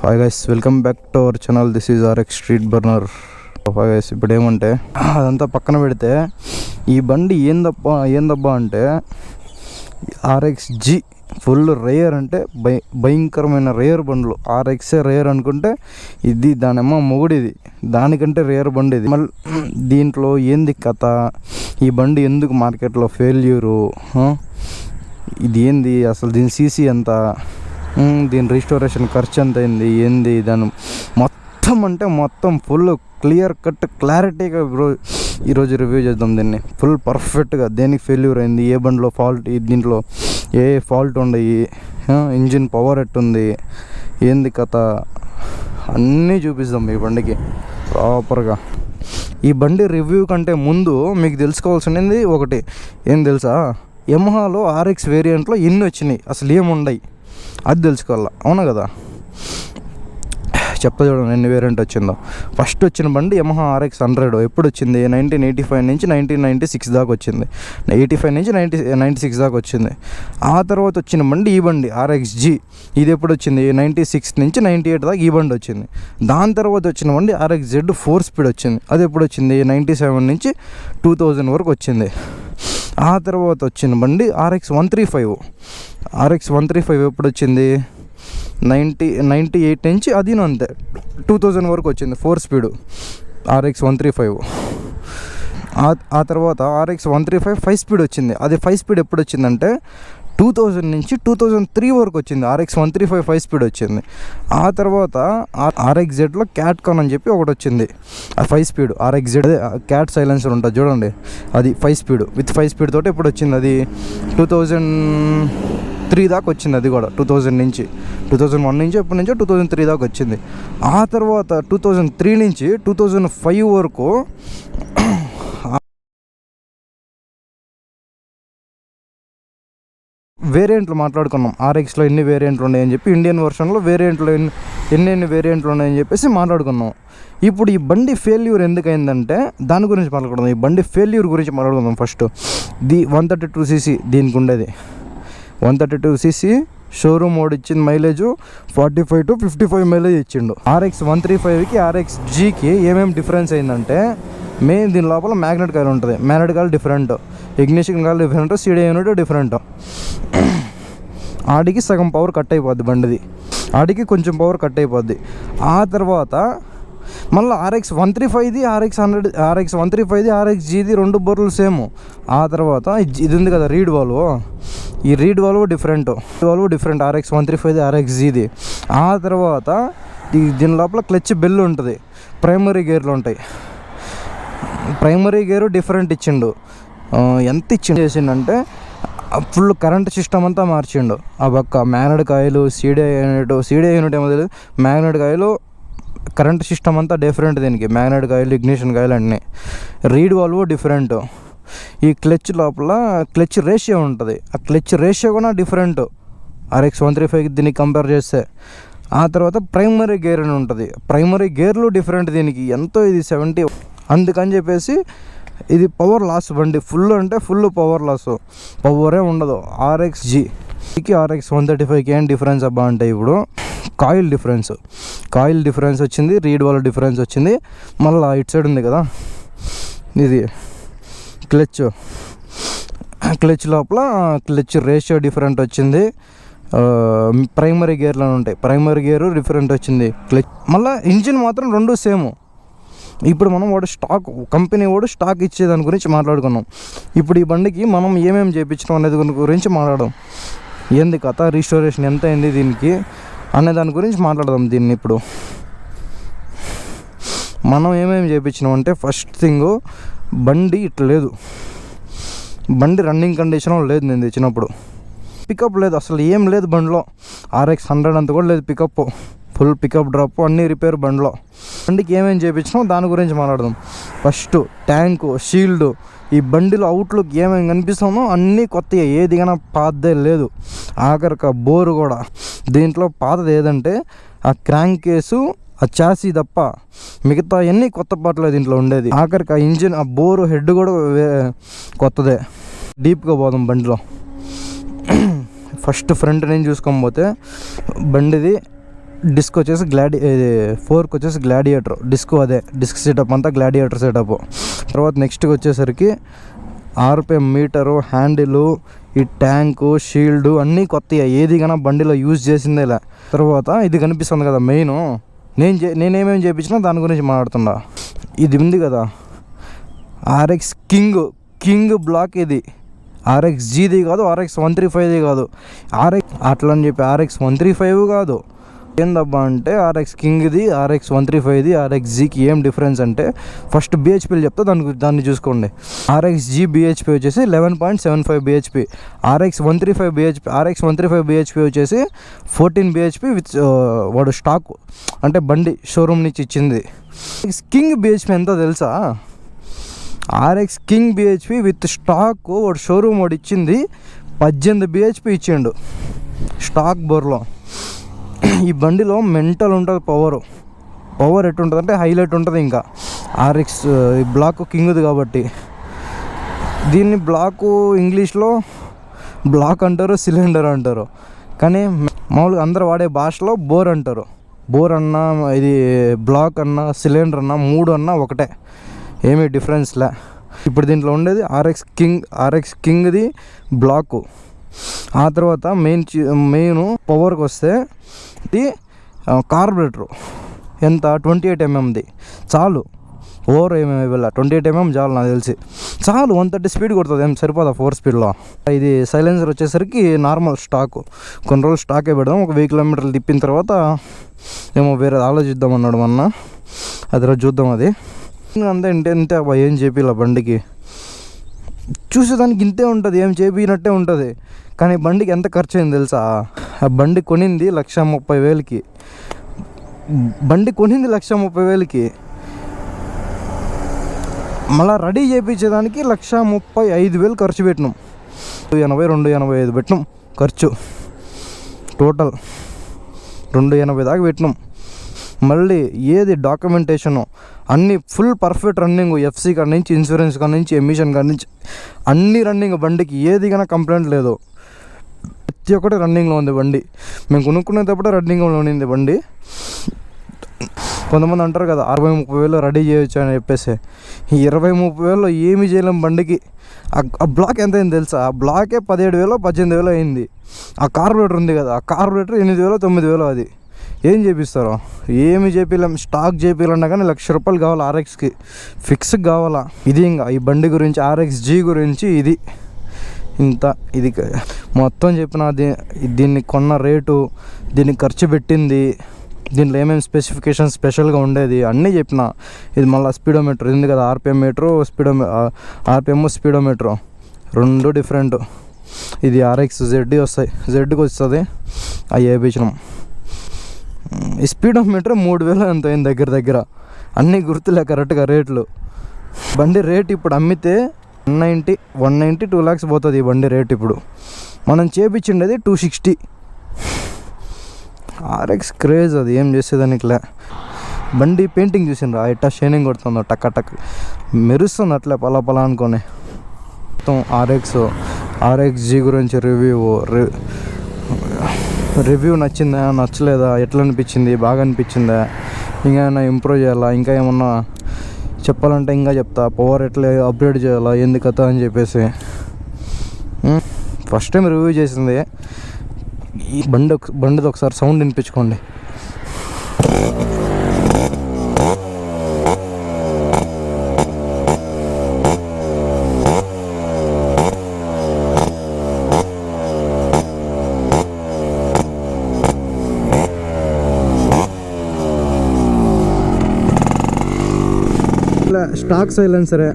Hi guys, welcome back to our channel. This is RX street burner. Hi guys, ఇప్పుడు ఏమంటే అదంతా పక్కన పెడితే ఈ బండి ఏందబ్బా అంటే RXG ఫుల్ రేయర్, అంటే భయంకరమైన రేయర్ బండ్లు. RXే రేయర్ అనుకుంటే ఇది దానేమో మొగుడిది, దానికంటే రేయర్ బండి ఇది. మళ్ళీ దీంట్లో ఏంది కథ, ఈ బండి ఎందుకు మార్కెట్లో ఫెయిల్యూరు, ఇది ఏంది అసలు, దీని సీసీ ఎంత, దీని రిస్టోరేషన్ ఖర్చు ఎంత అయింది, ఏంది దాని మొత్తం ఫుల్ క్లియర్ కట్ క్లారిటీగా ఈరోజు రివ్యూ చేద్దాం దీన్ని ఫుల్ పర్ఫెక్ట్గా. దేనికి ఫెయిల్యూర్ అయింది, ఏ బండిలో ఫాల్ట్, దీంట్లో ఏ ఫాల్ట్ ఉండయి, ఇంజిన్ పవర్ ఎట్టుంది, ఏంది కథ అన్నీ చూపిస్తాం ఈ బండికి ప్రాపర్గా. ఈ బండి రివ్యూ కంటే ముందు మీకు తెలుసుకోవాల్సింది ఒకటి, ఏం తెలుసా, యమహాలో RX వేరియంట్లో ఎన్ని వచ్చినాయి, అసలు ఏముండయి అది తెలుసుకోవాలా, అవునా కదా. చూడండి ఎన్ని వేరియంట్ వచ్చిందో. ఫస్ట్ వచ్చిన బండి యమహా RX 100 ఎప్పుడు వచ్చింది, 1985 నుంచి 1996 దాకా వచ్చింది. 85 నుంచి 96 దాకా వచ్చింది. ఆ తర్వాత వచ్చిన బండి ఈ బండి RXG, ఇది ఎప్పుడు వచ్చింది, 96 నుంచి 98 దాకా ఈ బండి వచ్చింది. దాని తర్వాత వచ్చిన బండి RXZ 4 స్పీడ్ వచ్చింది, అది ఎప్పుడు వచ్చింది, 97 నుంచి 2000 వరకు వచ్చింది. ఆ తర్వాత వచ్చిన బండి RX 135 ఎప్పుడు వచ్చింది, 98 నుంచి అది అంతే 2000 వరకు వచ్చింది 4 స్పీడు RX 135. ఆ తర్వాత RX 135 5 స్పీడ్ వచ్చింది, అది 5 స్పీడ్ ఎప్పుడు వచ్చిందంటే 2000 నుంచి 2003 వరకు వచ్చింది. RX 135 5 స్పీడ్ వచ్చింది. ఆ తర్వాత RXZలో క్యాట్కాన్ అని చెప్పి ఒకటి వచ్చింది, ఆ 5 స్పీడ్ RXZ, క్యాట్ సైలెన్సర్ ఉంటుంది చూడండి, అది 5 స్పీడ్ విత్ 5 స్పీడ్ తోటి ఎప్పుడు వచ్చింది, అది 2003 దాకా వచ్చింది. అది కూడా 2000 నుంచి 2001 నుంచి ఎప్పటి నుంచో 2003 దాకా వచ్చింది. ఆ తర్వాత 2003 నుంచి 2005 వరకు వేరియంట్లు మాట్లాడుకున్నాం. RXలో ఎన్ని వేరియంట్లు ఉన్నాయని చెప్పి, ఇండియన్ వర్షన్లో వేరియంట్లు ఎన్ని వేరియంట్లు ఉన్నాయని చెప్పేసి మాట్లాడుకున్నాం. ఇప్పుడు ఈ బండి ఫెయిల్యూర్ ఎందుకైందంటే దాని గురించి మాట్లాడుకుందాం. ఈ బండి ఫెయిల్యూర్ గురించి మాట్లాడుకుందాం. ఫస్ట్ 132cc దీనికి ఉండేది, 132cc షోరూమ్ మోడ్ ఇచ్చింది, మైలేజ్ 45 to 55 మైలేజ్ ఇచ్చిండు. RX 135కి RXGకి ఏమేమి డిఫరెన్స్ అయిందంటే, మెయిన్ దీని లోపల మ్యాగ్నెట్ కాయిల్ ఉంటుంది, magnet coil different, ignition coil different, CDI unit different. ఆడికి సగం పవర్ కట్ అయిపోద్ది బండిది, ఆడికి కొంచెం పవర్ కట్ అయిపోద్ది. ఆ తర్వాత మళ్ళీ RX 135ది RXGది రెండు బోర్లు సేమ్. ఆ తర్వాత ఇది ఉంది కదా రీడ్ వాల్వ్, ఈ రీడ్ వాల్వ్ డిఫరెంట్ RX 135ది RXGది. ఆ తర్వాత దీని లోపల క్లచ్ బెల్ ఉంటుంది, ప్రైమరీ గేర్లు ఉంటాయి, ప్రైమరీ గేరు డిఫరెంట్ ఇచ్చిండు. ఎంత చేసిండంటే ఫుల్ కరెంట్ సిస్టమ్ అంతా మార్చిండు. ఆ పక్క మ్యాగ్నెట్ కాయిల్, CDI యూనిట్ ఏమో తెలియదు, మ్యాగ్నెట్ కాయిల్, కరెంట్ సిస్టమ్ అంతా డిఫరెంట్ దీనికి, మ్యాగ్నెట్ కాయిల్, ఇగ్నిషన్ కాయిల్ అన్నీ. Read valve different. ఈ క్లచ్ లోపల క్లచ్ రేషియో ఉంటుంది, ఆ క్లచ్ రేషియో కూడా డిఫరెంట్ RX 135కి దీనికి కంపేర్ చేస్తే. ఆ తర్వాత ప్రైమరీ గేర్ అని ఉంటుంది, ప్రైమరీ గేర్లు డిఫరెంట్ దీనికి, ఎంతో ఇది 70. అందుకని చెప్పేసి ఇది పవర్ లాస్ బండి, ఫుల్ అంటే ఫుల్ పవర్ లాస్, పవరే ఉండదు. RXGకి RX 135కి ఏం డిఫరెన్స్ అబ్బా అంటే, ఇప్పుడు కాయిల్ డిఫరెన్స్ వచ్చింది, రీడ్ వాల్వ్ డిఫరెన్స్ వచ్చింది. మళ్ళీ ఇటు సైడ్ ఉంది కదా ఇది క్లచ్ లోపల క్లచ్ రేషియో డిఫరెంట్ వచ్చింది. ప్రైమరీ గేర్లు అని ఉంటాయి, ప్రైమరీ గేరు డిఫరెంట్ వచ్చింది. క్లచ్ మళ్ళీ ఇంజిన్ మాత్రం రెండు సేమ్. ఇప్పుడు మనం కంపెనీ స్టాక్ ఇచ్చేదాని గురించి మాట్లాడుకున్నాం. ఇప్పుడు ఈ బండికి మనం ఏమేమి చేయించడం అనేది గురించి మాట్లాడదాం. ఏంది కథ, రిస్టోరేషన్ ఎంత అయింది దీనికి అనే దాని గురించి మాట్లాడదాం. దీన్ని ఇప్పుడు మనం ఏమేమి చేయించినాం అంటే, ఫస్ట్ థింగ్ బండి ఇట్లా లేదు, బండి రన్నింగ్ కండిషన్లో లేదు. నేను తెచ్చినప్పుడు పికప్ లేదు, అసలు ఏం లేదు బండిలో. RX 100 అంత కూడా లేదు పికప్, ఫుల్ పికప్ డ్రాప్ అన్నీ రిపేర్ బండిలో. బండికి ఏమేమి చేయించినాం దాని గురించి మాట్లాడదాం. ఫస్ట్ ట్యాంకు, షీల్డ్, ఈ బండిలో అవుట్లుక్ ఏమేమి కనిపిస్తామో అన్నీ కొత్తగా, ఏది కానీ పాతదే లేదు. ఆఖరికి బోరు కూడా దీంట్లో పాతది ఏదంటే ఆ క్రాంక్ కేసు, ఆ చాసీ తప్ప మిగతా అన్నీ కొత్త పాటలే దీంట్లో ఉండేది. ఆఖరికి ఆ ఇంజిన్, ఆ బోరు హెడ్ కూడా కొత్తదే. డీప్గా పోదాం బండిలో. ఫస్ట్ ఫ్రంట్ నేను చూసుకోకపోతే బండిది డిస్క్ వచ్చేసి ఫోర్క్ వచ్చేసి గ్లాడియేటర్, డిస్క్ సెటప్ అంతా గ్లాడియేటర్ సెటప్. తర్వాత నెక్స్ట్కి వచ్చేసరికి ఆర్పిఎం మీటరు, హ్యాండిలు, ఈ ట్యాంకు, షీల్డ్ అన్నీ కొత్తగా, ఏది కన్నా బండిలో యూజ్ చేసిందేలే. తర్వాత ఇది కనిపిస్తుంది కదా మెయిన్, నేనేమేమి చేయించినా దాని గురించి మాట్లాడుతున్నా. ఇది ఉంది కదా ఆర్ఎక్స్ కింగ్ బ్లాక్, ఇది RX Gది కాదు, RX 135ది కాదు, అట్లా అని చెప్పి RX 135 కాదు. ఏందబ్బా అంటే RX Kingది, RX 135ది, RX Gకి ఏం డిఫరెన్స్ అంటే ఫస్ట్ BHPలు చెప్తా, దాన్ని చూసుకోండి. RX G BHP వచ్చేసి 11.75 BHP, RX 135 BHP వచ్చేసి 14 BHP విత్ వాడు స్టాక్ అంటే బండి షోరూమ్ నుంచి ఇచ్చింది. కింగ్ BHP ఎంతో తెలుసా? RX King BHP with stock వాడు షోరూమ్ వాడు ఇచ్చింది 18 BHP ఇచ్చిండు స్టాక్ బోర్లో. ఈ బండిలో మెంటల్ ఉంటుంది, పవర్ ఎట్టుంటుంది అంటే హైలైట్ ఉంటుంది. ఇంకా RX బ్లాక్ కింగ్ది కాబట్టి దీన్ని ఇంగ్లీష్లో బ్లాక్ అంటారు, సిలిండర్ అంటారు, కానీ మామూలుగా అందరు వాడే భాషలో బోర్ అంటారు. బోర్ అన్నా, ఇది బ్లాక్ అన్నా, సిలిండర్ అన్నా, 3 అన్నా ఒకటే, ఏమీ డిఫరెన్స్లే. ఇప్పుడు దీంట్లో ఉండేది RX Kingది బ్లాకు. ఆ తర్వాత మెయిన్ పవర్కి వస్తే ఇది కార్బొరేటరు ఎంత 28 mmది చాలు, ఓవర్ ఏమేమి ఇవ్వాలి, 28 mm చాలు నాకు తెలిసి, చాలు. 130 స్పీడ్ కొడుతుంది, ఏం సరిపోదా 4 స్పీడ్లో. ఇది సైలెన్సర్ వచ్చేసరికి నార్మల్ స్టాకు, కొన్ని రోజులు స్టాకే పెడదాం, ఒక 1000 కిలోమీటర్లు తిప్పిన తర్వాత ఏమో వేరే ఆలోచిద్దాం అన్నాడు మొన్న, అది రోజు చూద్దాం. అది అంతే ఇంతే అబ్బా, ఏం చేపిలా బండికి, చూసేదానికి ఇంతే ఉంటుంది, ఏం చేపినట్టే ఉంటుంది, కానీ బండికి ఎంత ఖర్చు అయింది తెలుసా? ఆ బండి కొనింది 1,30,000కి, మళ్ళీ రెడీ చేయించేదానికి 1,35,000 ఖర్చు పెట్టినాం, 285 పెట్టినాం ఖర్చు, టోటల్ 280 దాకా పెట్టినాం. మళ్ళీ ఏది డాక్యుమెంటేషను అన్నీ ఫుల్ పర్ఫెక్ట్ రన్నింగ్, FC కాడ నుంచి, ఇన్సూరెన్స్ కాడ నుంచి, ఎమిషన్ కాడ నుంచి అన్నీ రన్నింగ్, బండికి ఏది కన్నా కంప్లైంట్ లేదు, ప్రతి ఒక్కటి రన్నింగ్లో ఉంది బండి. మేము కొనుక్కునేటప్పుడు రన్నింగ్లో ఉండింది బండి. కొంతమంది అంటారు కదా 60-30 రెడీ చేయొచ్చు అని చెప్పేసి, ఈ 20-30 ఏమీ చేయలేం బండికి. ఆ బ్లాక్ ఎంత అయింది తెలుసా? ఆ బ్లాకే 17,000-18,000 అయింది. ఆ కార్బొరేటర్ ఉంది కదా, ఆ కార్బొరేటర్ 8,000-9,000, అది ఏం చేపిస్తారో ఏమి చేపిలేం. స్టాక్ చేపియాలన్నా కానీ ₹1,00,000 కావాలి RXకి, ఫిక్స్కి కావాలా. ఇది ఇంకా ఈ బండి గురించి, RX G గురించి ఇది మొత్తం చెప్పిన. దీన్ని కొన్న రేటు, దీనికి ఖర్చు పెట్టింది, దీంట్లో ఏమేమి స్పెసిఫికేషన్ స్పెషల్గా ఉండేది అన్నీ చెప్పిన. ఇది మళ్ళీ స్పీడోమీటర్ ఉంది కదా, RPM మీటరు, స్పీడోమీటరు 2 డిఫరెంట్. ఇది RX ZD వస్తాయి, ZDకి వస్తుంది, అవి వేయించినాం. ఈ స్పీడోమీటర్ 3,000 ఎంత అయింది దగ్గర, అన్నీ గుర్తులే కరెక్ట్గా రేట్లు. బండి రేట్ ఇప్పుడు అమ్మితే 190 2 lakhs పోతుంది ఈ బండి రేట్. ఇప్పుడు మనం చేపించిండేది 260. RX క్రేజ్, అది ఏం చేసేదానికిలే. బండి పెయింటింగ్ చూసిండ్రా ఎట్టా షైనింగ్ కొడుతుందో, టక్ మెరుస్తుంది అట్లే పలా అనుకొని. మొత్తం RX G గురించి రివ్యూ నచ్చిందా, నచ్చలేదా, ఎట్లా అనిపించింది, బాగా అనిపించిందా, ఇంకా ఏమైనా ఇంప్రూవ్ చేయాలా, ఇంకా ఏమన్నా చెప్పాలంటే ఇంకా చెప్తా, పవర్ ఎట్లా అప్గ్రేడ్ చేయాలా, ఏంది కథ అని చెప్పేసి. ఫస్ట్ టైం రివ్యూ చేసింది. ఈ బండిది ఒకసారి సౌండ్ వినిపించుకోండి. స్టాక్ సైలెన్సరే,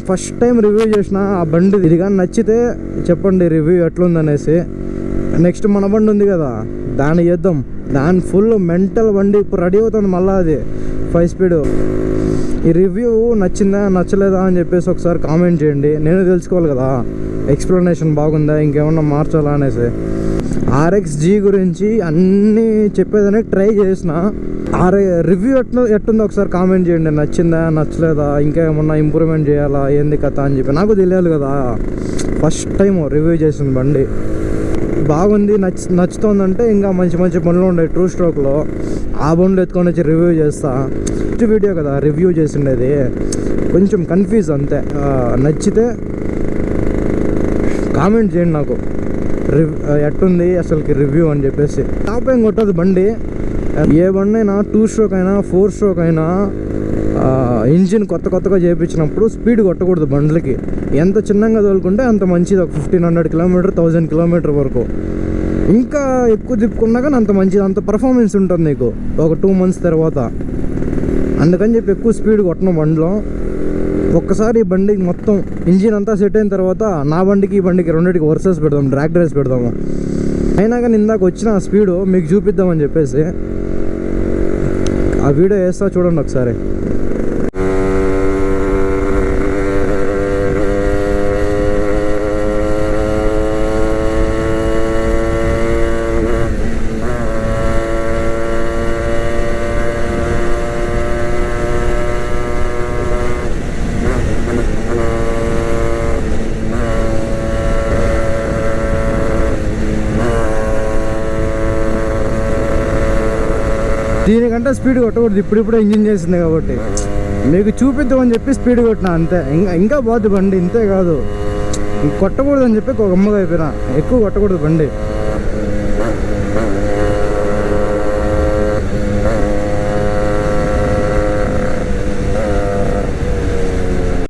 ఫస్ట్ టైం రివ్యూ చేసిన ఆ బండి. ఇది కానీ నచ్చితే చెప్పండి రివ్యూ ఎట్లుందనేసి. నెక్స్ట్ మన బండి ఉంది కదా, దాన్ని చేద్దాం. దాని ఫుల్ మెంటల్ బండి ఇప్పుడు రెడీ అవుతుంది మళ్ళీ, అది 5 స్పీడ్. ఈ రివ్యూ నచ్చిందా నచ్చలేదా అని చెప్పేసి ఒకసారి కామెంట్ చేయండి, నేను తెలుసుకోవాలి కదా ఎక్స్ప్లెనేషన్ బాగుందా, ఇంకేమన్నా మార్చాలా అనేసి. RX G గురించి అన్నీ చెప్పేదని ట్రై చేసిన. రివ్యూ ఎట్టుందో ఒకసారి కామెంట్ చేయండి, నచ్చిందా నచ్చలేదా, ఇంకా ఏమన్నా ఇంప్రూవ్మెంట్ చేయాలా, ఏంది కథ అని చెప్పి నాకు తెలియాలి కదా. ఫస్ట్ టైం రివ్యూ చేసింది బండి. బాగుంది నచ్చుతుందంటే ఇంకా మంచి మంచి బండ్లు ఉన్నాయి ట్రూ స్ట్రోక్లో, ఆ బండ్లు ఎత్తుకొని వచ్చి రివ్యూ చేస్తా. ఫస్ట్ వీడియో కదా రివ్యూ చేసిండేది, కొంచెం కన్ఫ్యూజ్ అంతే. నచ్చితే కామెంట్ చేయండి నాకు ఎట్టుంది అసలుకి రివ్యూ అని చెప్పేసి. టాప్ ఏం కొట్టదు బండి, ఏ బండి అయినా 2 స్ట్రోక్ అయినా 4 స్ట్రోక్ అయినా ఇంజిన్ కొత్తగా చేయించినప్పుడు స్పీడ్ కొట్టకూడదు బండ్లకి. ఎంత చిన్నగా తోలుకుంటే అంత మంచిది. ఒక 1500 కిలోమీటర్ 1000 కిలోమీటర్ వరకు. ఇంకా ఎక్కువ తిప్పుకున్నా కానీ అంత మంచిది, అంత పర్ఫార్మెన్స్ ఉంటుంది నీకు ఒక 2 మంత్స్ తర్వాత. అందుకని చెప్పి ఎక్కువ స్పీడ్ కొట్టను బండిలో. ఒక్కసారి ఈ బండికి మొత్తం ఇంజిన్ అంతా సెట్ అయిన తర్వాత నా బండికి ఈ బండికి రెండింటికి వర్సెస్ పెడదాం, డ్రాగ్ రేస్ పెడదాము. అయినా కానీ ఇందాక వచ్చిన ఆ స్పీడు మీకు చూపిద్దామని చెప్పేసి ఆ వీడియో వేస్తా, చూడండి ఒకసారి. దీనికంటే స్పీడ్ కొట్టకూడదు, ఇప్పుడిప్పుడే ఇంజిన్ చేసింది కాబట్టి. మీకు చూపిద్దామని చెప్పి స్పీడ్ కొట్టినా అంతే. ఇంకా బాగుంది బండి, ఇంతే కాదు కొట్టకూడదు అని చెప్పి ఒక గమ్మగా అయిపోయినా. ఎక్కువ కొట్టకూడదు బండి.